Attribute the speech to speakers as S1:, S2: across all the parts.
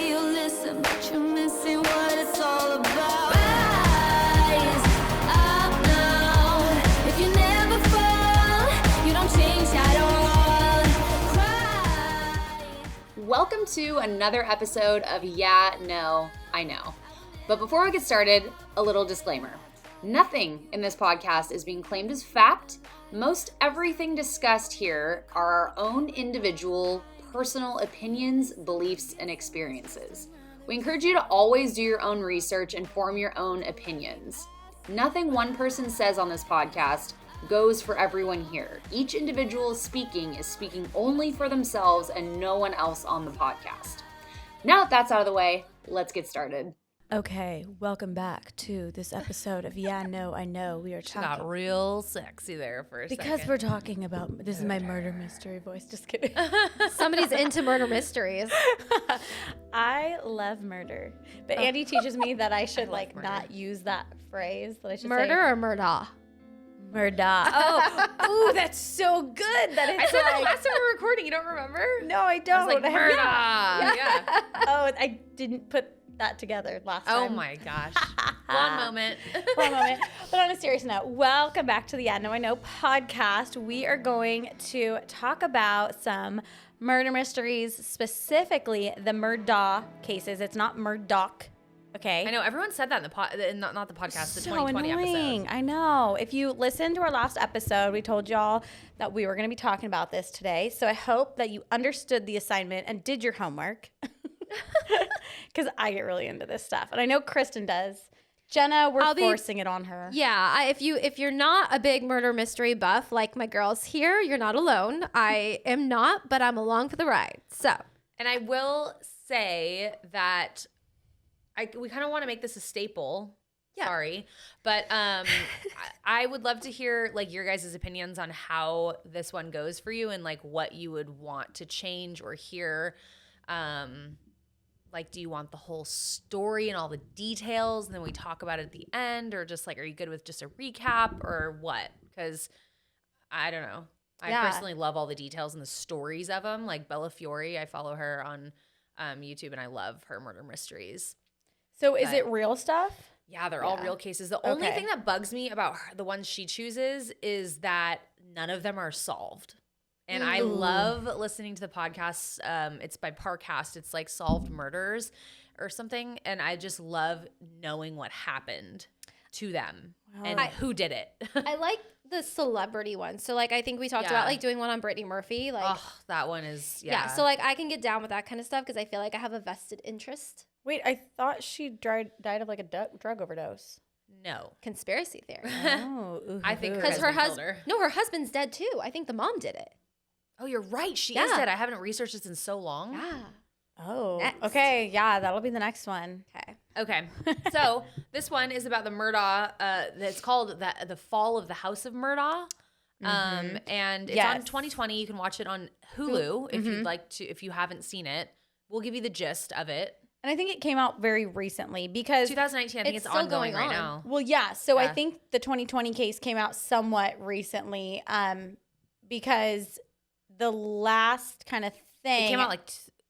S1: say you'll listen, but you're missing what it's all about. Rise up now. If you never fall, you don't change at all. Cry.
S2: Welcome to another episode of Yeah, No, I Know. But before we get started, a little disclaimer. Nothing in this podcast is being claimed as fact. Most everything discussed here are our own individual, personal opinions, beliefs, and experiences. We encourage you to always do your own research and form your own opinions. Nothing one person says on this podcast goes for everyone here. Each individual speaking is speaking only for themselves and no one else on the podcast. Now that that's out of the way, let's get started.
S3: Okay, welcome back to this episode of Yeah, No, I Know. We are talking.
S4: Got real sexy there for a second.
S3: Because we're talking about, this is my murder mystery voice, just kidding.
S5: Somebody's into murder mysteries.
S3: I love murder. But Andy teaches me that I should not use that phrase. That I should
S5: Murder
S3: say,
S5: or Murdaugh?
S3: Murdaugh. Oh, ooh, that's so good. That
S4: I
S3: it's
S4: said that last time we were recording. You don't remember?
S3: No, I don't.
S4: I was like, Murdaugh. Yeah.
S3: Oh, I didn't put that together last time.
S4: Oh my gosh. One moment.
S3: One moment. But on a serious note, welcome back to the Yeah, No, I Know podcast. We are going to talk about some murder mysteries, specifically the Murdaugh cases. It's not Murdaugh, okay?
S4: I know everyone said that in the not the podcast, the
S3: So
S4: 2020
S3: annoying.
S4: episode.
S3: I know. If you listened to our last episode, we told y'all that we were going to be talking about this today. So I hope that you understood the assignment and did your homework. Because I get really into this stuff. And I know Kristen does. Jenna, we're forcing it on her.
S5: Yeah, if you're not a big murder mystery buff like my girls here, you're not alone. I am not, but I'm along for the ride. So,
S4: And I will say that we kind of want to make this a staple.
S5: Yeah.
S4: Sorry. But I would love to hear your guys' opinions on how this one goes for you and what you would want to change or hear. Do you want the whole story and all the details and then we talk about it at the end, or just are you good with just a recap or what? Because I don't know. I personally love all the details and the stories of them. Like Bella Fiore, I follow her on YouTube and I love her murder mysteries.
S3: So is it real stuff?
S4: Yeah, they're all real cases. The only thing that bugs me about the ones she chooses is that none of them are solved. And I love listening to the podcasts. It's by Parcast. It's like Solved Murders or something. And I just love knowing what happened to them and who did it.
S5: I like the celebrity one. So I think we talked about doing one on Brittany Murphy.
S4: That one is,
S5: So I can get down with that kind of stuff because I feel like I have a vested interest.
S3: Wait, I thought she died of a drug overdose.
S4: No.
S5: Conspiracy theory.
S3: Oh,
S4: I think
S5: Because
S4: her husband killed her.
S5: her husband's dead too. I think the mom did it.
S4: Oh, you're right. She is dead. I haven't researched this in so long.
S5: Yeah.
S3: Oh,
S5: Next.
S3: okay. Yeah, that'll be the next one.
S4: Okay. So this one is about the Murdaugh. It's called the Fall of the House of Murdaugh. And it's on 2020. You can watch it on Hulu if you'd like to. If you haven't seen it, we'll give you the gist of it.
S3: And I think it came out very recently because
S4: 2019. I think it's ongoing right now.
S3: Well, yeah. So I think the 2020 case came out somewhat recently, because the last kind of thing
S4: It came out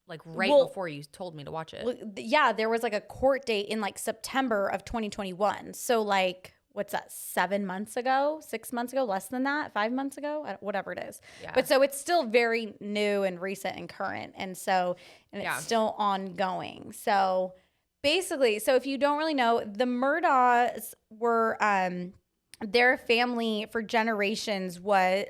S4: before you told me to watch it.
S3: Well, yeah, there was a court date in September of 2021. So what's that? 7 months ago, 6 months ago, less than that, 5 months ago, whatever it is.
S4: Yeah.
S3: But so it's still very new and recent and current, and it's still ongoing. So basically, if you don't really know, the Murdaughs were their family for generations were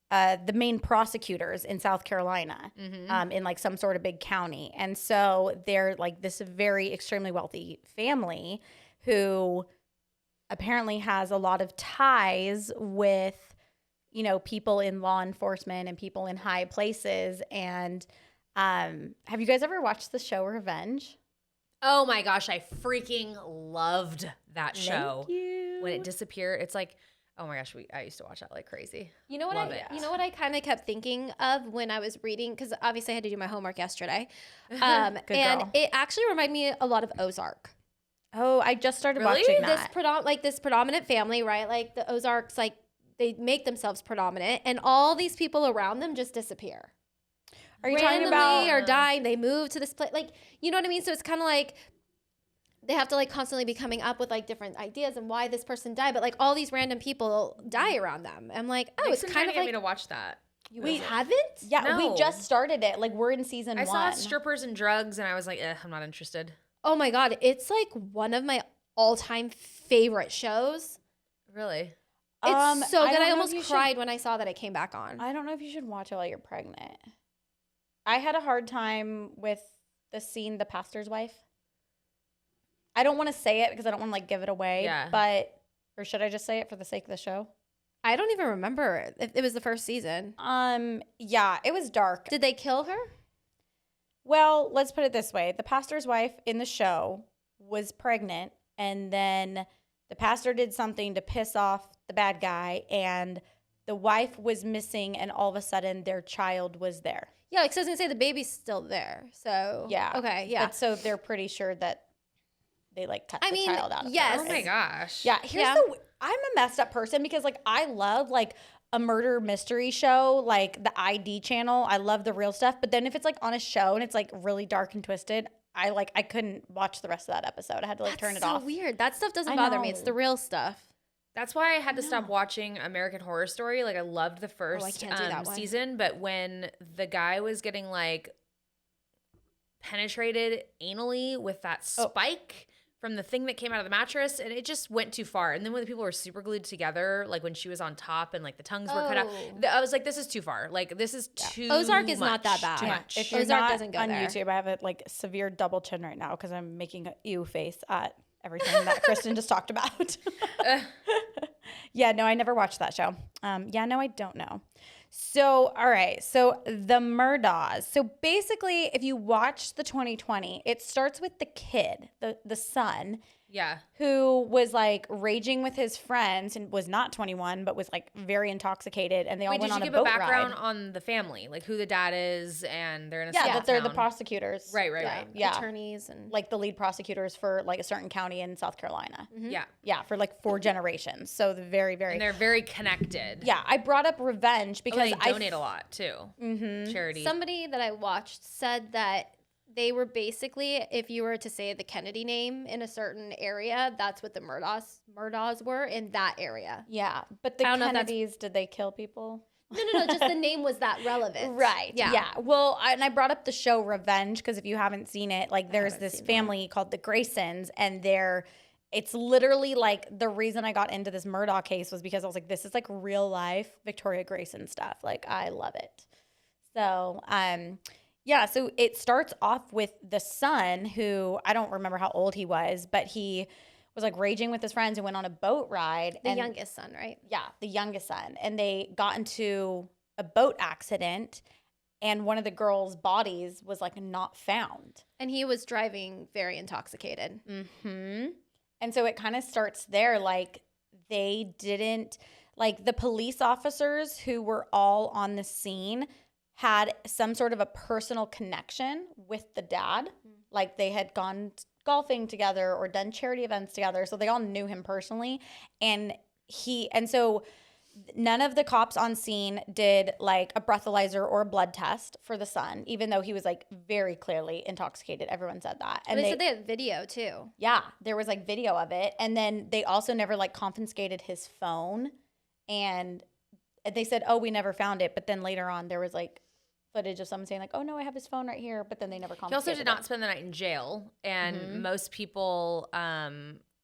S3: the main prosecutors in South Carolina, in some sort of big county. And so they're this very extremely wealthy family who apparently has a lot of ties with, people in law enforcement and people in high places. And have you guys ever watched the show Revenge?
S4: Oh my gosh, I freaking loved that show.
S3: Thank you.
S4: When it disappeared, it's oh my gosh, I used to watch that like crazy.
S5: You know what
S4: Love it.
S5: You know what I kind of kept thinking of when I was reading, because obviously I had to do my homework yesterday,
S3: Good
S5: and
S3: girl.
S5: it actually reminded me a lot of Ozark.
S3: Oh, I just started
S4: Really?
S3: watching
S5: This
S3: that.
S5: this predominant family, right? Like the Ozarks, they make themselves predominant, and all these people around them just disappear.
S3: Are you talking about
S5: are dying. They move to this place. Like, you know what I mean? So it's kind of like they have to like constantly be coming up with like different ideas and why this person died. But like all these random people die around them. I'm like, oh, it's kind of like.
S4: Me to watch that.
S5: We haven't?
S3: Yeah,
S4: No.
S3: we just started it. Like, we're in season 1.
S4: I saw strippers and drugs, and I was like, I'm not interested.
S5: Oh my God. It's like one of my all-time favorite shows.
S4: Really?
S5: It's so good.
S3: don't
S5: I
S3: know
S5: almost
S3: if you
S5: cried when I saw that it came back on.
S3: I don't know if you should watch it while you're pregnant. I had a hard time with the scene, the pastor's wife. I don't want to say it because I don't want to like give it away.
S4: Yeah.
S3: But, or should I just say it for the sake of the show?
S5: I don't even remember. It was the first season.
S3: Yeah, it was dark.
S5: Did they kill her?
S3: Well, let's put it this way. The pastor's wife in the show was pregnant, and then the pastor did something to piss off the bad guy, and the wife was missing, and all of a sudden their child was there.
S5: Yeah, because I was going to say the baby's still there. So,
S3: Yeah.
S5: Okay, yeah.
S3: But so they're pretty sure that they like cut the child out of
S5: yes.
S3: her.
S4: Oh my gosh.
S3: Yeah, I'm a messed up person because like I love like a murder mystery show, like the ID channel. I love the real stuff, but then if it's like on a show and it's like really dark and twisted, I couldn't watch the rest of that episode. I had to like turn it off.
S5: That's so weird. That stuff doesn't
S3: I
S5: bother me.
S3: know.
S5: It's the real stuff.
S4: That's why I had to stop watching American Horror Story. Like I loved the first
S5: I can't do that one.
S4: season, but when the guy was getting like penetrated anally with that spike from the thing that came out of the mattress, and it just went too far. And then when the people were super glued together, like when she was on top and like the tongues were cut out, I was like, this is too far. Like this is too
S5: Ozark is
S4: much,
S5: not that bad.
S4: Too
S5: Yeah.
S4: much.
S3: If you're
S5: Ozark
S3: not
S5: doesn't go
S3: on
S5: there.
S3: YouTube, I have a like severe double chin right now because I'm making a ew face at everything that Kristen just talked about. Yeah, no, I never watched that show. Yeah, no, I don't know. So, all right. So the Murdaughs. So basically, if you watch the 2020, it starts with the kid, the son,
S4: Yeah.
S3: who was like raging with his friends and was not 21, but was like very intoxicated, and they all
S4: Wait,
S3: went
S4: did
S3: on
S4: you
S3: a
S4: give a
S3: boat
S4: background
S3: ride.
S4: on the family, like who the dad is, and they're in a
S3: Yeah,
S4: small
S3: that they're the
S4: town?
S3: prosecutors.
S4: Right. Right.
S3: Yeah.
S5: Attorneys and
S3: Like the lead prosecutors for like a certain county in South Carolina.
S4: Yeah.
S3: Yeah, for like 4 generations. So the very, very.
S4: And they're very connected.
S3: Yeah, I brought up Revenge
S4: Oh,
S3: because
S4: they donate a lot too.
S3: Mm-hmm.
S4: Charity.
S5: somebody that I watched said that they were basically, if you were to say the Kennedy name in a certain area, that's what the Murdaughs were in that area.
S3: Yeah, but the
S5: I don't know if that's-
S3: Kennedys, did they kill people?
S5: No, just the name was that relevant.
S3: Right.
S5: Yeah.
S3: Yeah. Well, and I brought up the show Revenge because if you haven't seen it, like there's
S5: haven't
S3: this
S5: seen
S3: family called the Graysons, and it's literally like the reason I got into this Murdaugh case was because I was like, this is like real life Victoria Grayson stuff. Like I love it. So, yeah, so it starts off with the son who I don't remember how old he was, but he was like raging with his friends and went on a boat ride.
S5: The youngest son, right?
S3: Yeah, the youngest son. And they got into a boat accident, and one of the girls' bodies was like not found.
S5: And he was driving very intoxicated.
S3: Mm-hmm. And so it kind of starts there. Like they didn't, like the police officers who were all on the scene had some sort of a personal connection with the dad. Like they had gone golfing together or done charity events together. So they all knew him personally. And so none of the cops on scene did like a breathalyzer or a blood test for the son, even though he was like very clearly intoxicated. Everyone said that. And
S5: They said they had video too.
S3: yeah, there was like video of it. And then they also never like confiscated his phone. And they said, oh, we never found it. But then later on, there was like footage of someone saying like, oh no, I have his phone right here. But then they never
S4: He
S3: confiscated
S4: also did not spend the night in jail, and most people,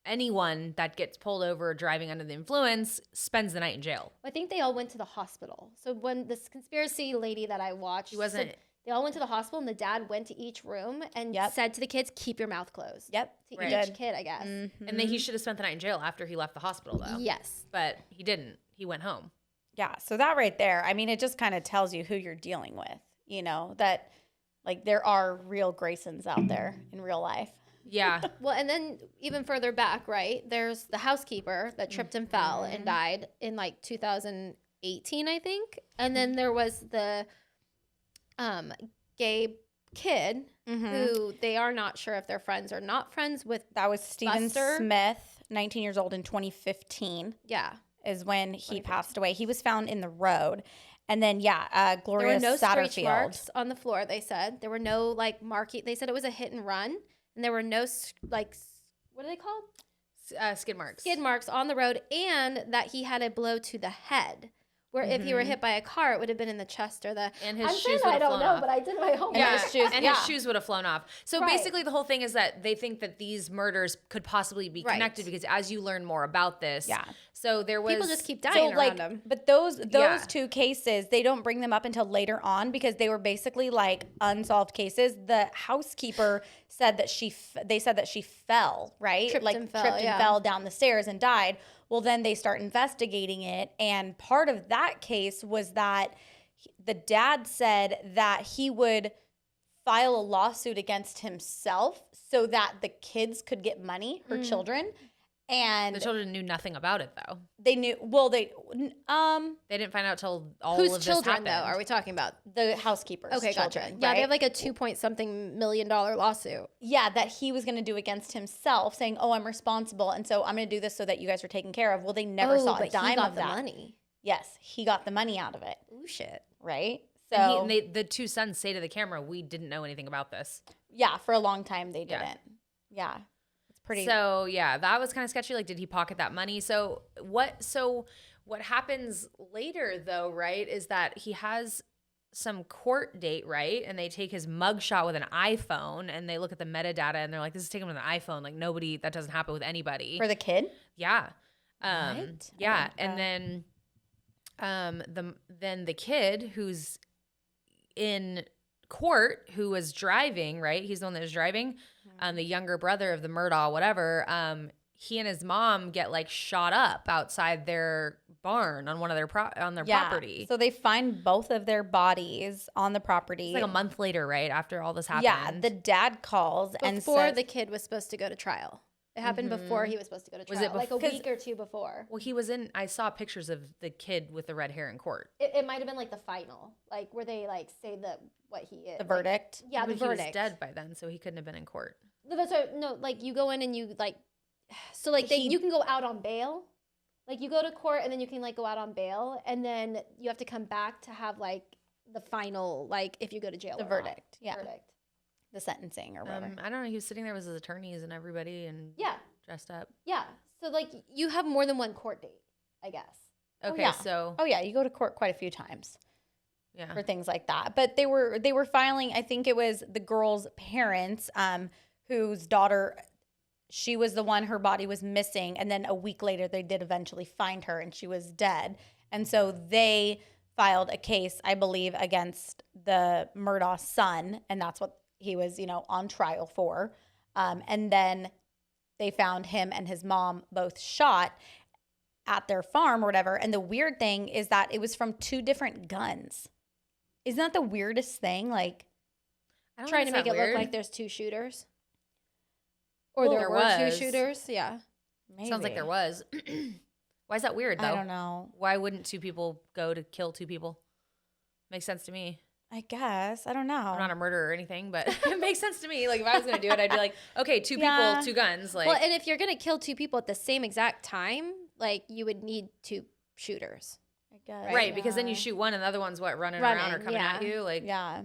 S4: anyone that gets pulled over driving under the influence spends the night in jail.
S5: I think they all went to the hospital. So when this conspiracy lady that I watched,
S4: He wasn't-
S5: said they all went to the hospital, and the dad went to each room and said to the kids, keep your mouth closed.
S3: Yep.
S5: To
S4: Right.
S5: each kid, I guess.
S4: And then he should have spent the night in jail after he left the hospital, though.
S5: Yes.
S4: But he didn't. He went home.
S3: Yeah. So that right there, I mean, it just kind of tells you who you're dealing with, you know, that like there are real Graysons out there in real life.
S4: Yeah.
S5: Well, and then even further back, right, there's the housekeeper that tripped and fell and died in like 2018, I think. And then there was the gay kid who they are not sure if they're friends or not friends with.
S3: That was Stephen
S5: Buster.
S3: Smith, 19 years old in 2015.
S5: Yeah.
S3: Is when he passed away. He was found in the road. And then,
S5: There
S3: Gloria
S5: were no scratch
S3: Satterfield.
S5: marks on the floor, they said. There were no, like, marking. They said it was a hit and run. And there were no, like, what are they called?
S4: Skid marks.
S5: Skid marks on the road. And that he had a blow to the head. Where if you were hit by a car, it would have been in the chest or the.
S4: And his
S5: I'm
S4: shoes
S5: saying
S4: would
S5: I
S4: have
S5: don't
S4: flown
S5: know,
S4: off.
S5: but I did my homework.
S3: Yeah. His shoes,
S4: and his shoes would have flown off. So
S5: Right.
S4: basically, the whole thing is that they think that these murders could possibly be
S5: Right.
S4: connected because as you learn more about this,
S3: Yeah.
S4: So there was
S5: People just keep dying around them.
S3: But those
S4: Yeah.
S3: two cases, they don't bring them up until later on because they were basically like unsolved cases. The housekeeper said that they said that she fell, right?
S5: Tripped and fell,
S3: fell down the stairs and died. Well, then they start investigating it, and part of that case was that the dad said that he would file a lawsuit against himself so that the kids could get money, her children. And
S4: the children knew nothing about it though.
S3: they knew,
S4: They didn't find out till all
S5: Whose
S4: of this
S5: children, though,
S4: happened.
S5: are we talking about?
S3: the housekeepers.
S5: Okay, gotcha.
S3: children,
S5: Yeah,
S3: right?
S5: they have like a $2-point-something million lawsuit.
S3: Yeah, that he was going to do against himself, saying, "Oh, I'm responsible, and so I'm going to do this so that you guys are taken care of." Well, they never saw a
S5: but
S3: dime
S5: he got
S3: of
S5: the
S3: that.
S5: money.
S3: Yes, he got the money out of it,
S5: Ooh, shit.
S3: right? So
S4: And the two sons say to the camera, "We didn't know anything about this."
S3: yeah, for a long time they
S4: Yeah.
S3: didn't. Yeah, it's pretty.
S4: So yeah, that was kind of sketchy. Like, did he pocket that money? So what happens later though, right, is that he has some court date, right? And they take his mugshot with an iPhone and they look at the metadata and they're like, this is taken with an iPhone. Like that doesn't happen with anybody.
S3: for the kid.
S4: Yeah.
S3: What?
S4: Yeah.
S3: Okay.
S4: And then the kid who's in court who was driving, right? He's the one that was driving. The younger brother of the Murdaugh, whatever. He and his mom get like shot up outside their barn on one of their property.
S3: So they find both of their bodies on the property.
S4: It's like a month later, right? After all this happened.
S3: Yeah, the dad calls and
S5: Before
S3: says,
S5: the kid was supposed to go to trial. It happened before he was supposed to go to trial.
S4: Was it
S5: like a
S3: 'cause-
S5: week or two before.
S4: Well, I saw pictures of the kid with the red hair in court.
S5: It might have been like the final, like where they like say what he is.
S3: the verdict.
S5: Yeah, the
S4: But he
S5: verdict.
S4: was dead by then, so he couldn't have been in court.
S5: No, that's right. No, like you go in and you like, so like you can go out on bail. Like you go to court and then you can like go out on bail and then you have to come back to have like the final, like if you go to jail.
S3: The
S5: or
S3: verdict,
S5: not.
S3: yeah.
S5: Verdict.
S3: The sentencing or whatever.
S4: I don't know. He was sitting there with his attorneys and everybody and
S5: Yeah,
S4: dressed up.
S5: yeah. So like you have more than one court date, I guess.
S4: Okay,
S3: yeah.
S4: so
S3: Oh yeah, you go to court quite a few times
S4: yeah.
S3: for things like that. But they were filing. I think it was the girl's parents, whose daughter. She was the one, her body was missing. And then a week later, they did eventually find her and she was dead. And so they filed a case, I believe, against the Murdaugh son. And that's what he was, on trial for. And then they found him and his mom both shot at their farm or whatever. And the weird thing is that it was from 2 different guns. Isn't that the weirdest thing? Like,
S4: I don't
S5: Trying
S4: think
S5: to
S4: it's
S5: make it
S4: that
S5: look
S4: weird.
S5: like there's 2 shooters. Or
S3: Well,
S5: there
S4: there
S5: were 2
S4: was.
S5: shooters. Yeah.
S3: maybe.
S4: Sounds like there was. Why is that weird though?
S3: I don't know.
S4: Why wouldn't 2 people go to kill 2 people? Makes sense to me.
S3: I guess. I don't know.
S4: I'm not a murderer or anything, but it makes sense to me. Like if I was gonna do it, I'd be like, okay, 2
S3: Yeah.
S4: people, 2 guns. Like
S5: Well, and if you're going to kill 2 people at the same exact time, like you would need 2 shooters.
S3: I guess.
S4: right, because then you
S3: yeah.
S4: shoot one and the other one's running around or coming at
S5: yeah.
S4: you. Like
S3: Yeah.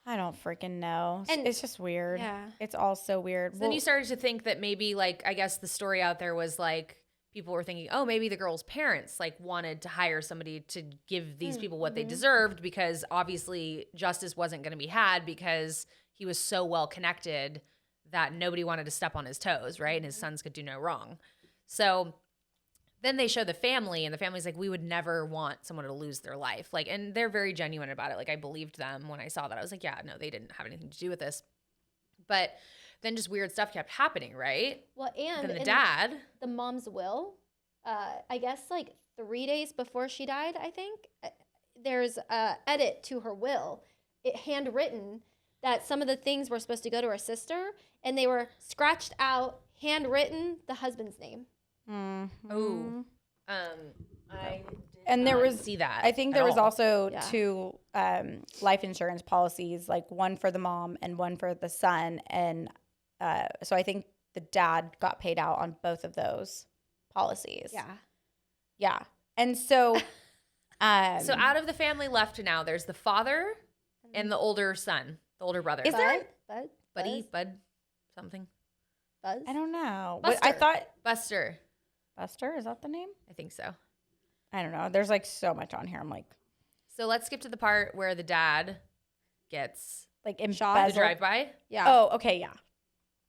S3: I don't freaking know.
S5: And-
S3: It's just weird.
S5: Yeah.
S3: It's all so weird.
S4: then you started to think that maybe like I guess the story out there was like people were thinking, oh, maybe the girl's parents like wanted to hire somebody to give these people what they deserved because obviously justice wasn't going to be had because he was so well connected that nobody wanted to step on his toes, right? And his sons could do no wrong. So then they show the family and the family's like, we would never want someone to lose their life. Like, and they're very genuine about it. Like I believed them when I saw that. I was like, yeah, no, they didn't have anything to do with this. But then just weird stuff kept happening, right?
S5: Well, and
S4: Then the
S5: in
S4: dad,
S5: the mom's will, I guess like 3 days before she died, I think, there's a edit to her will, handwritten, that some of the things were supposed to go to her sister, and they were scratched out, handwritten, the husband's name.
S3: Mm-hmm.
S4: ooh, I
S3: And there was
S4: see that.
S3: I think
S4: at
S3: there was
S4: all.
S3: also
S5: Yeah.
S3: 2 life insurance policies, like one for the mom and one for the son. And so I think the dad got paid out on both of those policies.
S5: Yeah.
S3: Yeah. And so
S4: So out of the family left now, there's the father and the older son, the older brother.
S3: Is there?
S4: Bud, something.
S5: Buzz?
S3: I don't know.
S4: Buster.
S3: I thought
S4: Buster.
S3: Buster, is that the name?
S4: I think so.
S3: I don't know. There's like so much on here. I'm like,
S4: So let's skip to the part where the dad gets
S3: like
S4: the
S3: embezzled.
S4: drive-by.
S5: Yeah.
S3: Oh, okay, yeah.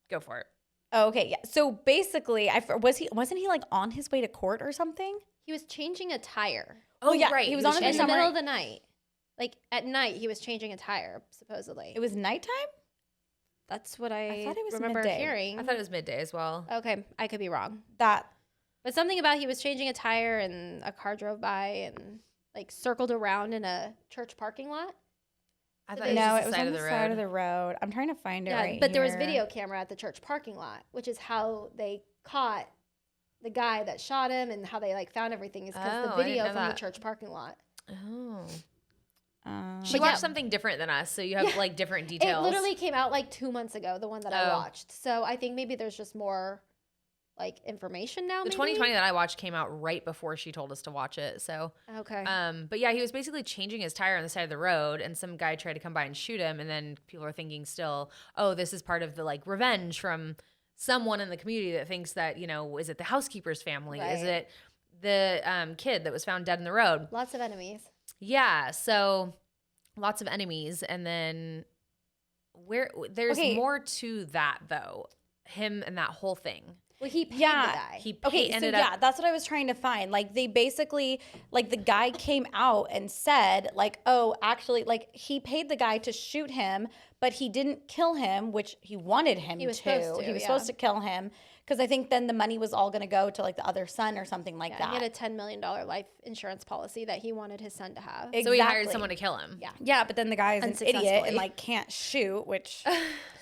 S4: Go for it.
S3: Oh, okay, yeah. So basically, wasn't he like on his way to court or something?
S5: He was changing a tire
S3: Oh, yeah,
S4: right.
S3: he was on his way
S5: in the
S3: somewhere.
S5: middle of the night. Like at night, he was changing a tire, supposedly.
S3: It was nighttime?
S5: That's what I
S3: thought it was
S5: remember
S3: midday.
S5: hearing.
S4: I thought it was midday as well.
S5: Okay, I could be wrong.
S3: That
S5: But something about he was changing a tire and a car drove by and like circled around in a church parking lot.
S4: I
S5: So
S4: thought
S5: they-
S4: it
S3: no,
S4: was
S3: it
S4: the
S3: was
S4: side
S3: on
S4: of
S3: the
S4: the
S3: side
S4: road.
S3: of the road. I'm trying to find it
S5: Yeah,
S3: right
S5: but there was
S3: here.
S5: video camera at the church parking lot, which is how they caught the guy that shot him and how they like found everything is because
S4: Oh,
S5: the
S4: I didn't
S5: video
S4: know
S5: from the
S4: that.
S5: church parking lot.
S4: Oh. She
S5: But
S4: watched
S5: yeah.
S4: something different than us, so you have like different details.
S5: It literally came out like 2 months ago, the one that I
S4: Oh.
S5: watched. So I think maybe there's just more like information now.
S4: The
S5: maybe?
S4: 2020 that I watched came out right before she told us to watch it. So,
S5: Okay.
S4: but yeah, he was basically changing his tire on the side of the road, and some guy tried to come by and shoot him. And then people are thinking still, oh, this is part of the like revenge from someone in the community that thinks that, you know, is it the housekeeper's family? Is
S5: Right.
S4: it the kid that was found dead in the road?
S5: Lots of enemies.
S4: Yeah. So lots of enemies. And then there's
S3: Okay.
S4: more to that though. Him and that whole thing.
S5: Well, he paid
S3: Yeah.
S5: the guy.
S4: He
S3: Okay, so
S4: ended
S3: yeah,
S4: up
S3: that's what I was trying to find. Like they basically, like the guy came out and said, like, oh, actually, like he paid the guy to shoot him, but he didn't kill him, which he wanted him
S5: He was
S3: to.
S5: supposed to,
S3: He was
S5: yeah.
S3: supposed to kill him because I think then the money was all going to go to like the other son or something like
S5: Yeah,
S3: that.
S5: he had a $10 million life insurance policy that he wanted his son to have.
S4: so he hired
S3: Exactly.
S4: someone to kill him.
S5: Yeah.
S3: Yeah, but then the guy is an idiot
S5: Unsuccessfully.
S3: and like can't shoot, which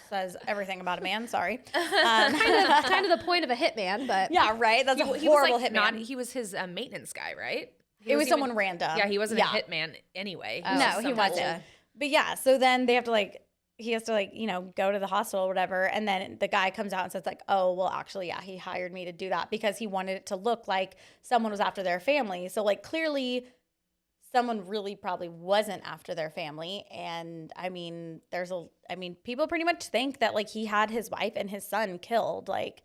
S3: says everything about a man. Sorry.
S5: kind of the point of a hitman, but
S3: Yeah, right. That's a
S4: He
S3: horrible
S4: was like
S3: hitman.
S4: he was his maintenance guy, right?
S3: It was
S4: even-
S3: someone random.
S4: Yeah, he wasn't
S3: Yeah.
S4: a hitman anyway.
S5: Oh,
S3: No, he
S4: someone-
S3: wasn't. But yeah, so then they have to like, he has to like, you know, go to the hospital or whatever. And then the guy comes out and says like, oh, well, actually, yeah, he hired me to do that because he wanted it to look like someone was after their family. So like clearly someone really probably wasn't after their family. And I mean, people pretty much think that like he had his wife and his son killed, like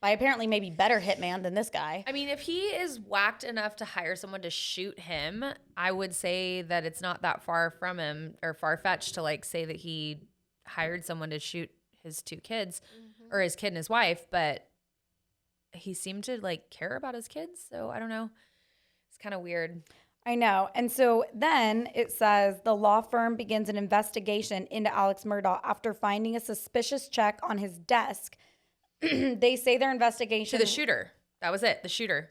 S3: by apparently maybe better hitman than this guy.
S4: I mean, if he is whacked enough to hire someone to shoot him, I would say that it's not that far from him or far-fetched to like say that he hired someone to shoot his two kids or his kid and his wife, but he seemed to like care about his kids. So I don't know. It's kind of weird.
S3: I know. And so then it says the law firm begins an investigation into Alex Murdaugh after finding a suspicious check on his desk. They say their investigation
S4: To the shooter. That was it. The shooter.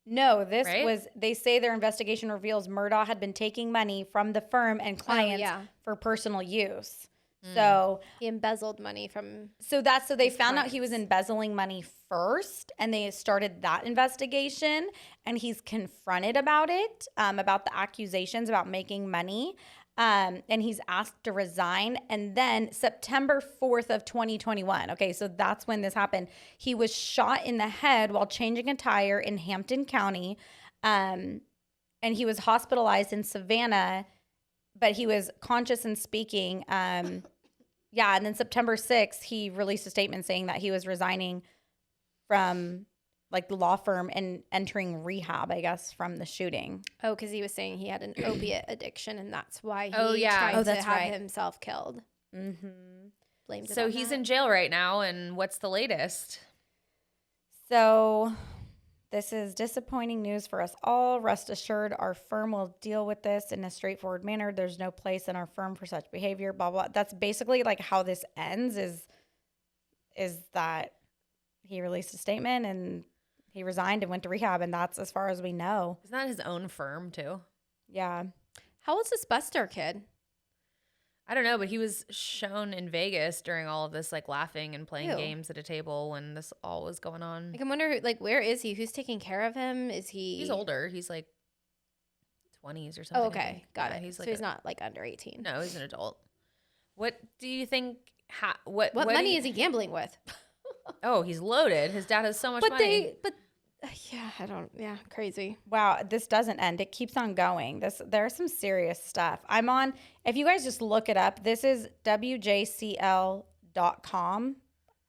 S3: No, this
S4: Right?
S3: was, they say their investigation reveals Murdaugh had been taking money from the firm and clients
S5: yeah.
S3: for personal use. So
S5: he embezzled money from.
S3: So they
S5: His
S3: found out he was
S5: clients.
S3: embezzling money first, and they started that investigation. And he's confronted about it, about the accusations about making money, and he's asked to resign. And then September 4th of 2021. Okay, so that's when this happened. He was shot in the head while changing a tire in Hampton County, and he was hospitalized in Savannah, but he was conscious and speaking. Yeah, and then September 6th, he released a statement saying that he was resigning from like the law firm and entering rehab, I guess, from the shooting.
S5: Oh, because he was saying he had an opiate addiction, and that's why he
S4: Oh, yeah.
S5: tried
S3: Oh,
S5: to
S3: that's
S5: have
S3: right.
S5: himself killed.
S3: Mm-hmm.
S5: Blamed it
S4: So
S5: on
S4: he's
S5: that.
S4: in jail right now. And what's the latest?
S3: So this is disappointing news for us all. Rest assured, our firm will deal with this in a straightforward manner. There's no place in our firm for such behavior, blah, blah. That's basically like how this ends is that he released a statement and he resigned and went to rehab, and that's as far as we know.
S4: Isn't that his own firm too?
S3: Yeah.
S5: How old's this Buster kid?
S4: I don't know, but he was shown in Vegas during all of this, like laughing and playing
S5: Ew.
S4: games at a table when this all was going on.
S5: Like, I wonder, like, where is he? Who's taking care of him? Is he?
S4: He's older. He's like 20s or something.
S5: Oh,
S4: I
S5: okay,
S4: think.
S5: got
S4: Yeah,
S5: it.
S4: He's
S5: So
S4: like
S5: he's not like under 18.
S4: No, he's an adult. What do you think? What
S5: What money is he gambling with?
S4: Oh, he's loaded. His dad has so much
S5: But
S4: money.
S5: but Crazy.
S3: Wow, this doesn't end. It keeps on going. There's some serious stuff. If you guys just look it up, this is WJCL.com.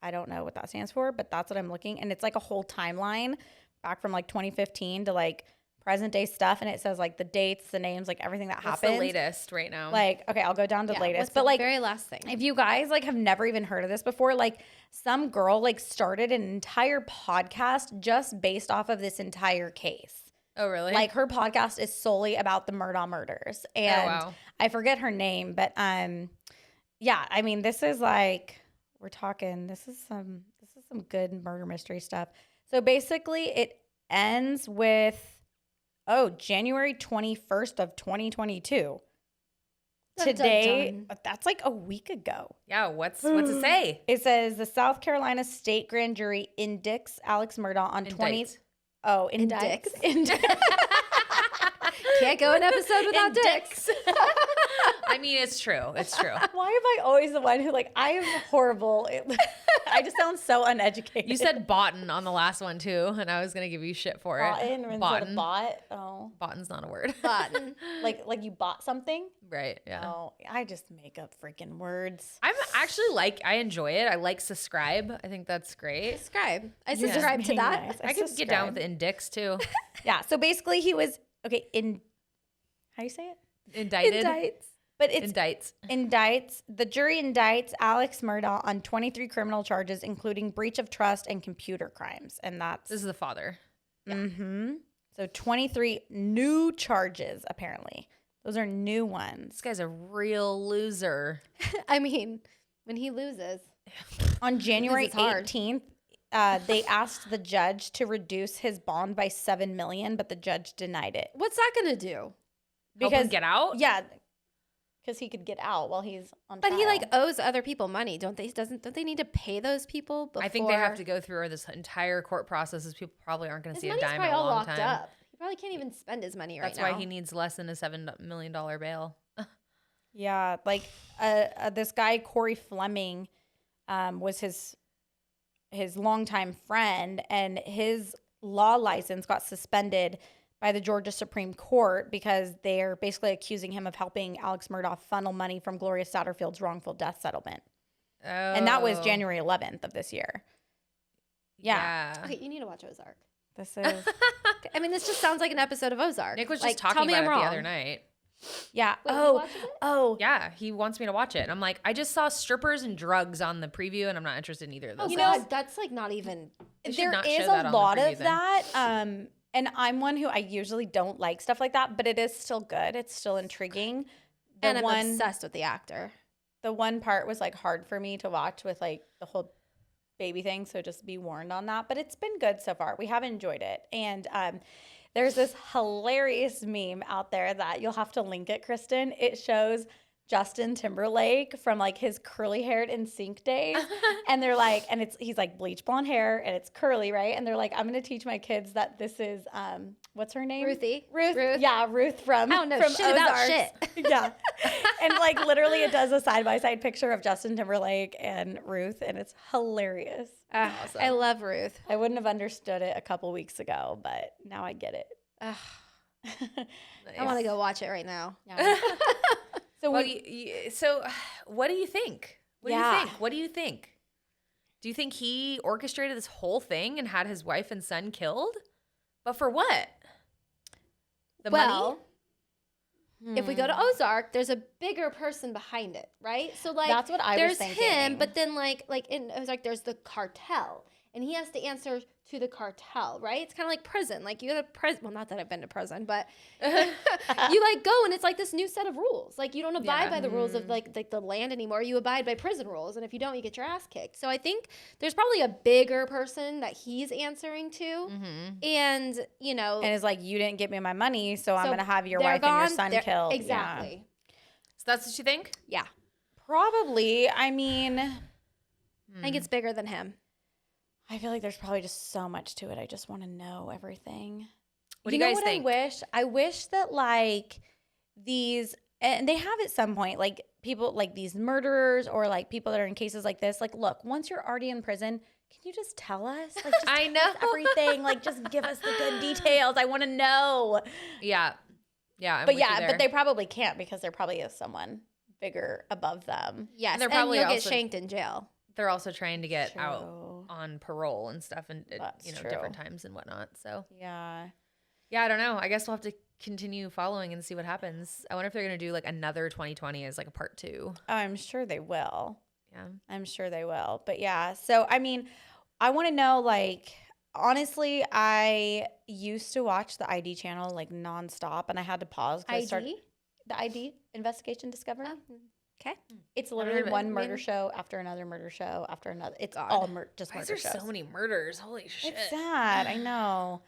S3: I don't know what that stands for, but that's what I'm looking. And it's like a whole timeline back from like 2015 to like present day stuff. And it says like the dates, the names, like everything that happened.
S4: What's the latest right now?
S3: Like, okay, I'll go down to latest.
S5: What's
S3: But
S5: the
S3: like
S5: very last thing?
S3: if you guys like have never even heard of this before, like some girl like started an entire podcast just based off of this entire case.
S4: Oh, really?
S3: Like her podcast is solely about the Murdaugh murders. And
S4: wow.
S3: I forget her name, but yeah, I mean, this is like this is some good murder mystery stuff. So basically it ends with January 21st of 2022. Today, that's like a week ago.
S4: Yeah, what's it say?
S3: It says the South Carolina State Grand Jury indicts Alex Murdaugh on indicts.
S5: Can't go an episode without dicks.
S4: I mean, it's true. It's true.
S3: Why am I always the one who like, I am horrible. I just sound so uneducated.
S4: You said botan on the last one too, and I was going to give you shit for it.
S3: Botan. Bot. Oh.
S4: Botan's not a word.
S3: Botan. like you bought something?
S4: Right, yeah.
S3: Oh, I just make up freaking words.
S4: I'm actually I enjoy it. I like subscribe. I think that's great.
S5: Subscribe. I subscribe to that.
S3: Nice.
S4: I could get down with the index too.
S3: Yeah, so basically he was, okay, how do you say it?
S4: Indicted.
S3: Indicts. But it's
S4: indicts.
S3: The jury indicts Alex Murdaugh on 23 criminal charges, including breach of trust and computer crimes. And this
S4: is the father.
S3: Mm-hmm. So 23 new charges, apparently. Those are new ones.
S4: This guy's a real loser.
S5: I mean, when he loses.
S3: On January 18th, they asked the judge to reduce his bond by $7 million, but the judge denied it.
S5: What's that going to do?
S4: Help him get out?
S3: Yeah. Because he could get out while he's on trial.
S5: But he like owes other people money, don't they? Don't they need to pay those people before?
S4: I think they have to go through this entire court process. As people probably aren't going to see a dime in a long time.
S5: Up. He probably can't even spend his money
S4: That's why he needs less than a $7 million bail.
S3: Yeah, like this guy Corey Fleming was his longtime friend, and his law license got suspended by the Georgia Supreme Court because they're basically accusing him of helping Alex Murdaugh funnel money from Gloria Satterfield's wrongful death settlement. Oh. And that was January 11th of this year. Yeah.
S5: Okay, you need to watch Ozark.
S3: This is...
S5: I mean, this just sounds like an episode of Ozark.
S4: Nick was just talking about it the other night.
S3: Yeah.
S5: Wait,
S4: Yeah, he wants me to watch it. And I'm like, I just saw strippers and drugs on the preview, and I'm not interested in either of those.
S5: You know, that's like not even...
S3: There is a lot of that. And I'm one who I usually don't like stuff like that, but it is still good. It's still intriguing.
S5: And I'm obsessed with the actor.
S3: The one part was like hard for me to watch with like the whole baby thing, so just be warned on that. But it's been good so far. We have enjoyed it. And there's this hilarious meme out there that you'll have to link it, Kristen. It shows Justin Timberlake from like his curly haired NSYNC days. And they're like, and he's like bleach blonde hair and it's curly, right? And they're like, I'm going to teach my kids that this is, what's her name?
S5: Ruth.
S3: Yeah, Ruth from
S5: I don't know
S3: from
S5: shit
S3: Ozarks.
S5: about shit.
S3: Yeah. And like literally it does a side-by-side picture of Justin Timberlake and Ruth, and it's hilarious.
S5: Awesome. I love Ruth.
S3: I wouldn't have understood it a couple weeks ago, but now I get it.
S4: Nice.
S5: I want to go watch it right now.
S3: Yeah.
S4: So what do you think? What do you think? Do you think he orchestrated this whole thing and had his wife and son killed? But for what? The money?
S5: If we go to Ozark, there's a bigger person behind it, right? So like
S3: that's what I was thinking.
S5: There's him, but then like in Ozark, there's the cartel, and he has to answer to the cartel, right? It's kind of like prison. Like you go to prison. Well, not that I've been to prison, but you like go and it's like this new set of rules. Like you don't abide by the rules of like the land anymore. You abide by prison rules, and if you don't, you get your ass kicked. So I think there's probably a bigger person that he's answering to, and you know,
S3: and it's like, you didn't give me my money, so I'm gonna have your wife and your son killed.
S5: Exactly.
S3: Yeah.
S4: So that's what you think?
S5: Yeah,
S3: probably. I mean,
S5: I think it's bigger than him.
S3: I feel like there's probably just so much to it. I just want to know everything.
S4: What do you guys think?
S3: I wish that like these, and they have at some point, like people like these murderers or like people that are in cases like this, like, look, once you're already in prison, can you just tell us? Like, just
S4: I
S3: tell
S4: know
S3: us everything. Like, just give us the good details. I want to know.
S4: Yeah. Yeah.
S3: But they probably can't because there probably is someone bigger above them.
S5: Yes,
S4: they're
S5: and
S4: probably
S5: you'll get
S4: also-
S5: shanked in jail.
S4: They're also trying to get
S3: True.
S4: out on parole and stuff, and
S3: That's
S4: you know,
S3: true.
S4: different times and whatnot. So
S3: Yeah.
S4: yeah, I don't know. I guess we'll have to continue following and see what happens. I wonder if they're gonna do like another 2020 as like a part 2.
S3: I'm sure they will.
S4: Yeah.
S3: I'm sure they will. But yeah, so I mean, I want to know, like, honestly, I used to watch the ID channel like nonstop, and I had to pause because I started
S5: ID?
S3: the ID Investigation Discovery.
S5: Okay.
S3: It's
S4: heard
S3: literally
S4: of it.
S3: one murder show after another murder show after another. It's
S5: God.
S3: all just
S4: Why is
S3: murder
S4: there
S3: shows.
S4: so many murders? Holy shit.
S3: It's sad. I know.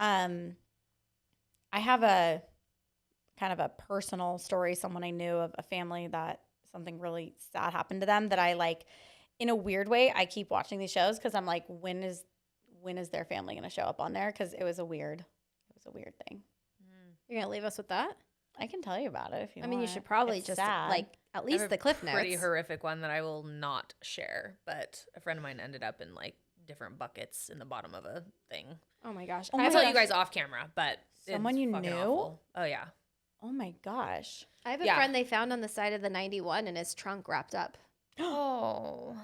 S3: I have a kind of a personal story. Someone I knew of a family that something really sad happened to them that I like. In a weird way, I keep watching these shows because I'm like, when is their family going to show up on there? Because it was a weird thing.
S5: You're going to leave us with that?
S3: I can tell you about it if you
S5: I
S3: want.
S5: mean, you should probably
S3: It's
S5: just
S3: sad.
S5: like at
S4: I have
S5: least
S4: a
S5: the cliff notes.
S4: pretty horrific one that I will not share, but a friend of mine ended up in like different buckets in the bottom of a thing.
S5: Oh my gosh.
S3: Oh my
S4: I'll tell you
S3: gosh.
S4: guys off camera, but
S3: Someone
S4: it's
S3: you
S4: fucking
S3: knew?
S4: awful. Oh yeah.
S3: Oh my gosh.
S5: I have a
S4: Yeah.
S5: friend they found on the side of the 91 in his trunk wrapped up.
S4: Oh.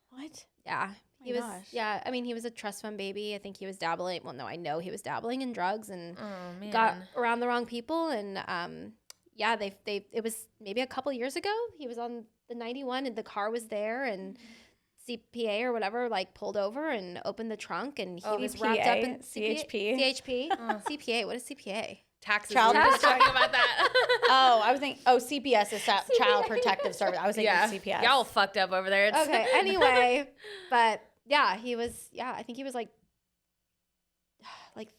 S3: What?
S5: Yeah.
S3: Oh
S5: He
S3: my
S5: was,
S3: gosh.
S5: yeah, I mean, he was a trust fund baby. I think he was dabbling. Well, no, I know he was dabbling in drugs and
S4: Oh man.
S5: got around the wrong people. And yeah, it was maybe a couple years ago. He was on the 91 and the car was there and CPA or whatever like pulled over and opened the trunk and he was wrapped up in
S3: CHP.
S5: CHP. CPA. What is CPA?
S4: Taxes.
S3: Child
S4: We were just
S3: protect-
S4: talking about that.
S3: Oh, I was thinking. Oh, CPS is Child Protective Service. I was thinking
S4: yeah.
S3: CPS.
S4: Y'all fucked up over there. It's
S5: Okay. Anyway, but yeah, he was. Yeah, I think he was like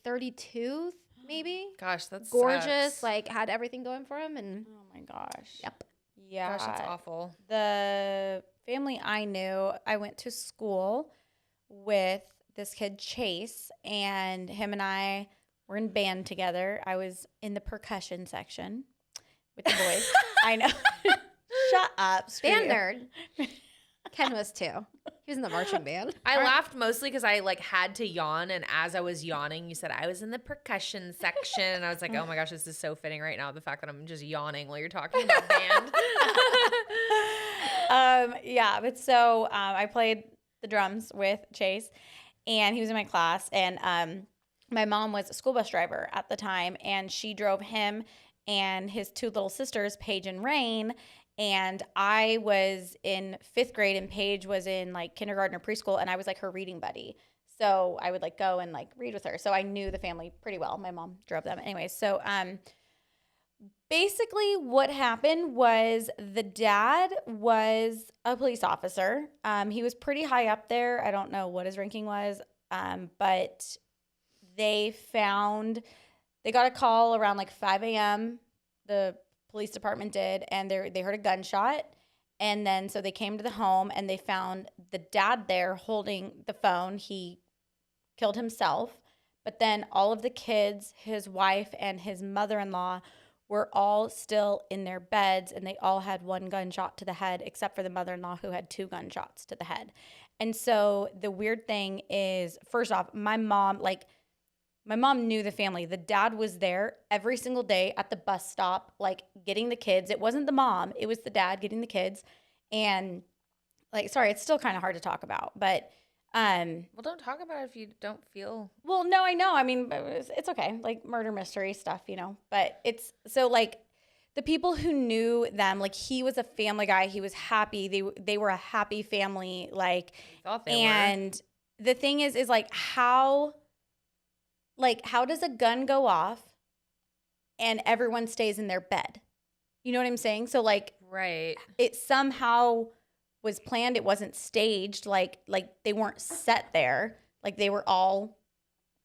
S5: 32, maybe.
S4: Gosh, that's
S5: Gorgeous. Like had everything going for him, and
S3: Oh my gosh.
S5: Yep.
S3: Yeah.
S4: Gosh, that's awful.
S3: The family I knew, I went to school with this kid Chase, and him and I were in band together. I was in the percussion section with the boys. I know. Shut up. Screw
S5: band
S3: you.
S5: nerd. Ken was too. He was in the marching band.
S4: I laughed mostly because I like had to yawn, and as I was yawning, you said I was in the percussion section, and I was like, "Oh my gosh, this is so fitting right now." The fact that I'm just yawning while you're talking about band.
S3: Yeah, but so I played the drums with Chase, and he was in my class, and my mom was a school bus driver at the time, and she drove him and his two little sisters, Paige and Rain. And I was in 5th grade and Paige was in like kindergarten or preschool, and I was like her reading buddy. So I would like go and like read with her. So I knew the family pretty well. My mom drove them anyway. So basically what happened was the dad was a police officer. He was pretty high up there. I don't know what his ranking was, but they got a call around like 5 a.m. The police department did, and they heard a gunshot. And then so they came to the home and they found the dad there holding the phone. He killed himself. But then all of the kids, his wife and his mother-in-law were all still in their beds, and they all had 1 gunshot to the head, except for the mother-in-law who had 2 gunshots to the head. And so the weird thing is, first off, my mom knew the family. The dad was there every single day at the bus stop, like getting the kids. It wasn't the mom, it was the dad getting the kids. And like, sorry, it's still kind of hard to talk about, but
S4: Well, don't talk about it if you don't feel.
S3: well, no, I know. I mean, it's okay. Like murder mystery stuff, you know. But it's so like the people who knew them, like he was a family guy. He was happy. They were a happy family. Like,
S4: Thought they
S3: and the thing is like how does a gun go off and everyone stays in their bed? You know what I'm saying? So like
S4: were. Right.
S3: it somehow was planned. It wasn't staged. Like they weren't set there. Like they were all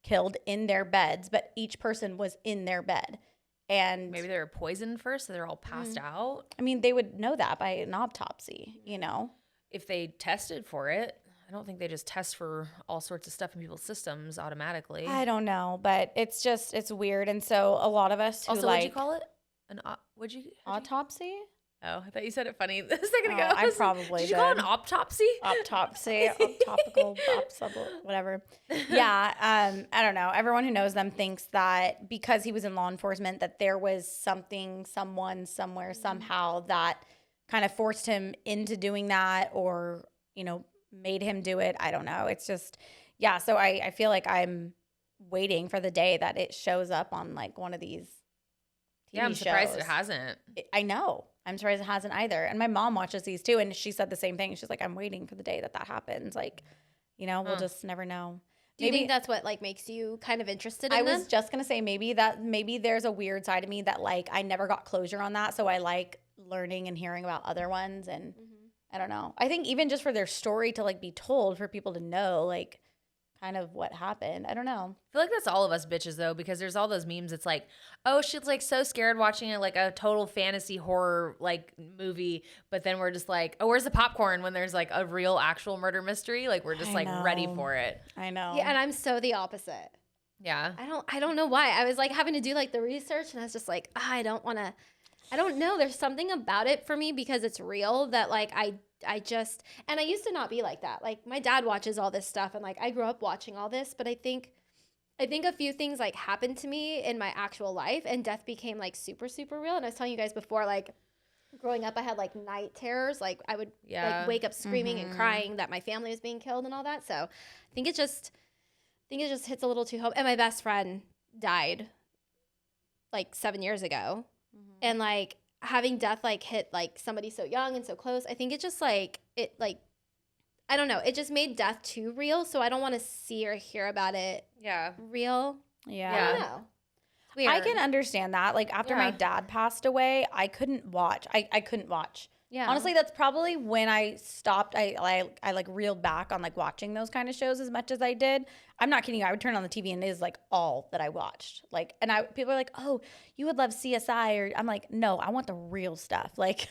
S3: killed in their beds, but each person was in their bed. And
S4: Maybe they were poisoned first, so they're all passed out.
S3: I mean, they would know that by an autopsy, you know?
S4: If they tested for it, I don't think they just test for all sorts of stuff in people's systems automatically.
S3: I don't know, but it's weird. And so a lot of us who
S4: Also,
S3: like
S4: what'd you call it? What'd you?
S3: autopsy?
S4: Oh, I thought you said it funny a second ago.
S3: I probably
S4: did. You call it an autopsy?
S3: Autopsy, topical, whatever. Yeah, I don't know. Everyone who knows them thinks that because he was in law enforcement, that there was something, someone, somewhere, somehow that kind of forced him into doing that, or made him do it. I don't know. It's just, yeah. So I feel like I'm waiting for the day that it shows up on like one of these TV
S4: I'm surprised
S3: shows.
S4: it hasn't.
S3: I know. I'm surprised it hasn't either. And my mom watches these too, and she said the same thing. She's like, I'm waiting for the day that happens. Like, we'll just never know.
S5: Do you think that's what like makes you kind of interested in
S3: I
S5: them?
S3: was just gonna say maybe there's a weird side of me that like I never got closure on that, so I like learning and hearing about other ones, and I don't know. I think even just for their story to like be told, for people to know like kind of what happened. I don't know.
S4: I feel like that's all of us bitches though, because there's all those memes. It's like, oh, she's like so scared watching it, like a total fantasy horror like movie, but then we're just like, oh, where's the popcorn when there's like a real actual murder mystery? Like we're just like ready for it.
S3: I know.
S5: Yeah, and I'm so the opposite.
S4: Yeah.
S5: I don't know why. I was like having to do like the research, and I was just like, I don't know. There's something about it for me because it's real that like I just, and I used to not be like that. Like my dad watches all this stuff, and like I grew up watching all this, but I think a few things like happened to me in my actual life, and death became like super, super real. And I was telling you guys before, like growing up, I had like night terrors. Like I would like wake up screaming and crying that my family was being killed and all that. So I think it just hits a little too home. And my best friend died like 7 years ago. And like having death like hit like somebody so young and so close, I think it just like I don't know, it just made death too real, so I don't want to see or hear about it real.
S3: Yeah.
S5: I don't know. It's weird.
S3: I can understand that. Like after my dad passed away, I couldn't watch. I couldn't watch.
S5: Yeah.
S3: Honestly, that's probably when I stopped. I like reeled back on like watching those kind of shows as much as I did. I'm not kidding you. I would turn on the TV and it is like all that I watched. Like, and people are like, "Oh, you would love CSI," or I'm like, "No, I want the real stuff." Like,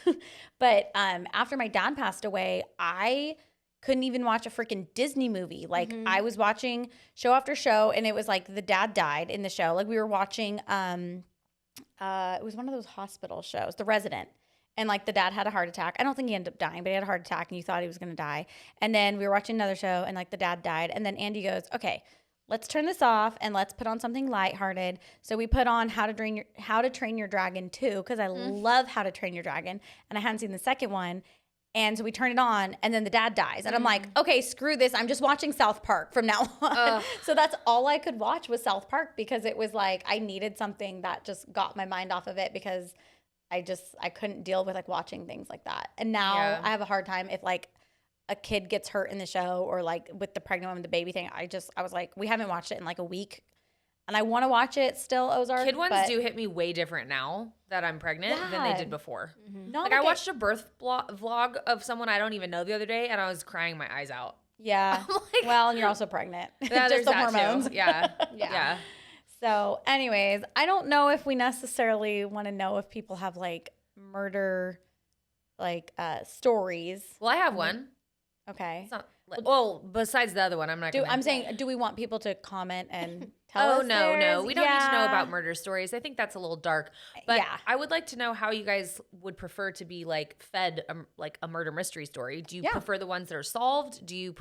S3: but after my dad passed away, I couldn't even watch a freaking Disney movie. Like I was watching show after show, and it was like the dad died in the show. Like we were watching, it was one of those hospital shows, The Resident. And, like, the dad had a heart attack. I don't think he ended up dying, but he had a heart attack, and you thought he was going to die. And then we were watching another show, and, like, the dad died. And then Andy goes, okay, let's turn this off, and let's put on something lighthearted. So we put on How to Train Your Dragon 2, because I love How to Train Your Dragon. And I hadn't seen the second one. And so we turn it on, and then the dad dies. And I'm like, okay, screw this. I'm just watching South Park from now on. So that's all I could watch was South Park, because it was like I needed something that just got my mind off of it, because I couldn't deal with like watching things like that. And now I have a hard time if like a kid gets hurt in the show, or like with the pregnant woman, the baby thing. I was like, we haven't watched it in like a week, and I want to watch it still, Ozark.
S4: Kid ones do hit me way different now that I'm pregnant than they did before.
S3: Not
S4: like I watched a birth vlog of someone I don't even know the other day, and I was crying my eyes out.
S3: Yeah.
S4: Like,
S3: well, and you're also pregnant.
S4: Yeah,
S3: Just the
S4: that
S3: hormones.
S4: too. Yeah.
S3: Yeah. So anyways, I don't know if we necessarily want to know if people have like murder like stories.
S4: Well, I have one.
S3: Okay.
S4: It's not well, besides the other one, I'm not gonna.
S3: I'm saying, do we want people to comment and tell us?
S4: Oh, no. We don't need to know
S3: Yeah.
S4: about murder stories. I think that's a little dark. But
S3: Yeah.
S4: I would like to know how you guys would prefer to be like fed like a murder mystery story. Do you prefer the ones that are solved? Do you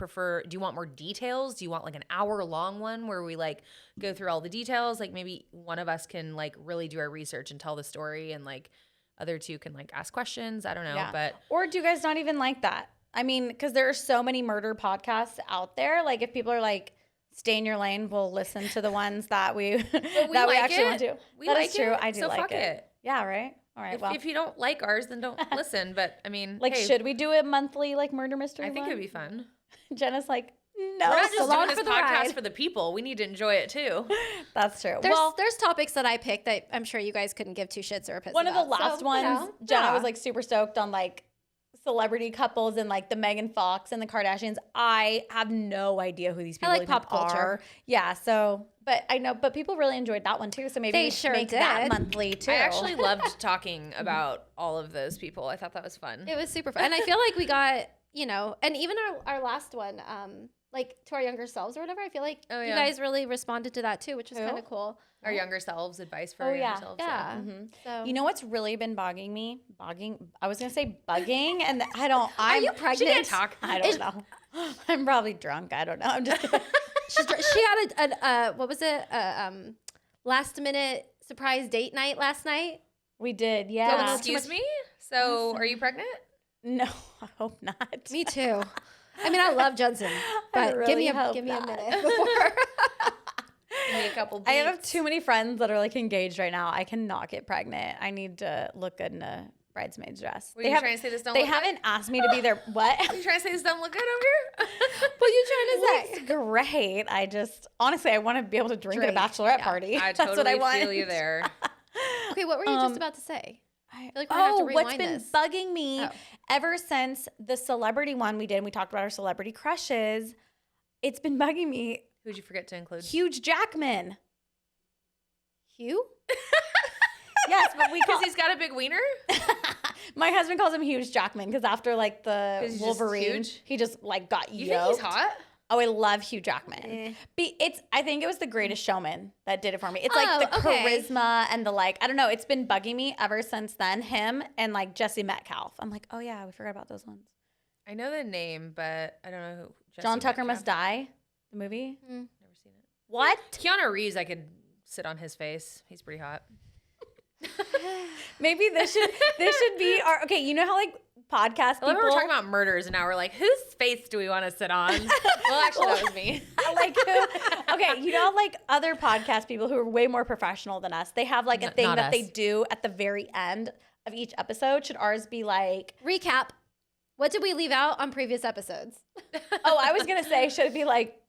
S4: want more details? Do you want like an hour-long one where we like go through all the details? Like maybe one of us can like really do our research and tell the story, and like other two can like ask questions. I don't know. But
S3: or do you guys not even like that? I mean, because there are so many murder podcasts out there. Like, if people are like, stay in your lane, we'll listen to the ones that we actually want to. That is true. I do
S4: so
S3: like
S4: fuck it.
S3: Yeah, right? All right,
S4: If you don't like ours, then don't listen. But I mean,
S3: like,
S4: hey,
S3: should we do a monthly like murder mystery
S4: I think
S3: one?
S4: it'd be fun.
S3: Jenna's like,
S4: We're
S3: no.
S4: not just doing this
S5: for the
S4: podcast
S5: ride.
S4: for the people. We need to enjoy it too.
S3: That's true.
S5: There's topics that I picked that I'm sure you guys couldn't give two shits or a piss
S3: one of the
S5: about.
S3: last
S5: So,
S3: ones, Jenna was like super stoked on like celebrity couples and like the Megan Fox and the Kardashians. I have no idea who these people
S5: like
S3: even
S5: pop culture.
S3: are. Yeah, so but I know, but people really enjoyed that one too. So maybe
S5: They
S3: we should
S5: sure
S3: make that
S5: did.
S3: monthly too.
S4: I actually loved talking about all of those people. I thought that was fun.
S5: It was super fun. And I feel like we got, and even our last one, like to our younger selves or whatever. I feel like
S4: Oh,
S5: you
S4: yeah.
S5: guys really responded to that too, which was
S3: Who?
S5: kind of cool.
S4: Our younger selves, advice for
S3: Oh,
S4: our
S3: yeah.
S4: younger selves.
S5: Yeah.
S3: Mhm.
S5: So
S3: You know what's really been bogging me? I was gonna say bugging, and I'm
S5: are you pregnant?
S4: She can't talk.
S3: I don't know. I'm probably drunk. I don't know. I'm just kidding.
S5: She had a what was it? Last minute surprise date night last night.
S3: We did,
S4: So
S3: yeah.
S4: excuse me? So are you pregnant?
S3: No, I hope not.
S5: Me too. I mean, I love Jensen, but
S3: really hope
S5: give me a
S3: not.
S5: minute before.
S4: Give me a couple beats.
S3: I have too many friends that are like engaged right now. I cannot get pregnant. I need to look good in a bridesmaid's dress.
S4: Were you trying to say this don't
S3: They
S4: look
S3: haven't asked me to be their what?
S4: good? Are you trying to say this don't look good over here?
S5: What are you trying to say?
S3: It's great. I just honestly I want to be able to drink at a bachelorette party.
S4: I
S3: That's
S4: totally
S3: what I want.
S4: feel you there.
S5: Okay, what were you just about to say?
S3: I
S5: feel like we're gonna have to
S3: what's
S5: rewind
S3: been
S5: this.
S3: bugging me
S5: Oh.
S3: ever since the celebrity one we did, we talked about our celebrity crushes. It's been bugging me.
S4: Who'd you forget to include?
S3: Hugh Jackman.
S5: Hugh?
S3: Yes, but we
S4: Because
S3: call,
S4: he's got a big wiener?
S3: my husband calls him Hugh Jackman because after like
S4: 'Cause
S3: the
S4: he's just
S3: Wolverine,
S4: huge?
S3: he just like got
S4: You
S3: yoked.
S4: think he's hot?
S3: Oh, I love Hugh Jackman. I think it was The Greatest Showman that did it for me. It's like the
S5: Oh, okay.
S3: charisma and the like. I don't know. It's been bugging me ever since then. Him and like Jesse Metcalf. I'm like, oh yeah, we forgot about those ones.
S4: I know the name, but I don't know who. Jesse
S3: John Tucker
S4: Metcalf.
S3: Must Die, the movie.
S4: Never seen it.
S3: What?
S4: Keanu Reeves, I could sit on his face. He's pretty hot.
S3: Maybe this should be our okay. You know how like podcast
S4: I love how
S3: people
S4: we're talking about murders, and now we're like, whose face do we want to sit on? Well, actually, that was me.
S3: like okay, you know like other podcast people who are way more professional than us. They have like a thing
S4: not
S3: that they
S4: us.
S3: do at the very end of each episode. Should ours be like?
S5: Recap. What did we leave out on previous episodes?
S3: Oh, I was gonna say, should it be like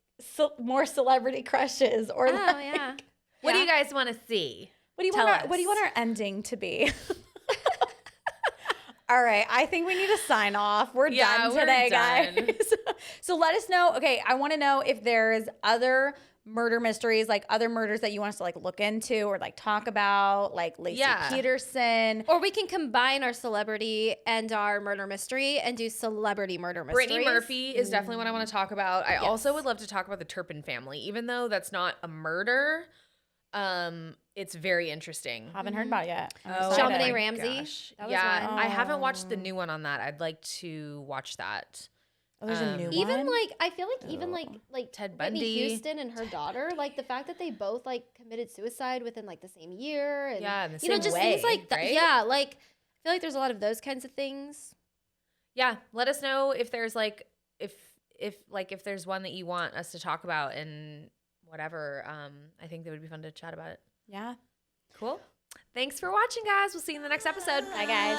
S3: more celebrity crushes or
S5: Oh,
S3: like,
S5: yeah.
S4: What do you guys want to see?
S3: what do you
S4: Tell
S3: want? What do you
S4: us.
S3: want our ending to be? All right, I think we need to sign off. We're
S4: Yeah,
S3: done
S4: we're
S3: today,
S4: done.
S3: guys. So let us know. Okay, I want to know if there's other murder mysteries, like other murders that you want us to like look into or like talk about, like Lacey
S4: Yeah.
S3: Peterson.
S5: Or we can combine our celebrity and our murder mystery and do celebrity murder mysteries.
S4: Brittany Murphy is definitely what I want to talk about. I also would love to talk about the Turpin family, even though that's not a murder. It's very interesting.
S3: Haven't heard about it yet. I'm
S4: Oh,
S3: excited.
S5: JonBenet
S4: my
S5: Ramsey.
S4: gosh.
S5: That was
S4: Yeah,
S5: one.
S4: I haven't watched the new one on that. I'd like to watch that.
S3: Oh, there's a new
S5: Even
S3: one.
S5: like I feel like even like
S4: Ted
S5: Whitney
S4: Bundy.
S5: Houston and her daughter, like the fact that they both like committed suicide within like the same year, and
S4: Yeah, in the
S5: you know
S4: same
S5: just
S4: way,
S5: things like that.
S4: right?
S5: Yeah, like I feel like there's a lot of those kinds of things.
S4: Yeah, let us know if there's like if there's one that you want us to talk about and whatever. I think that would be fun to chat about it.
S3: Yeah.
S4: Cool. Thanks for watching, guys. We'll see you in the next episode.
S3: Bye, guys.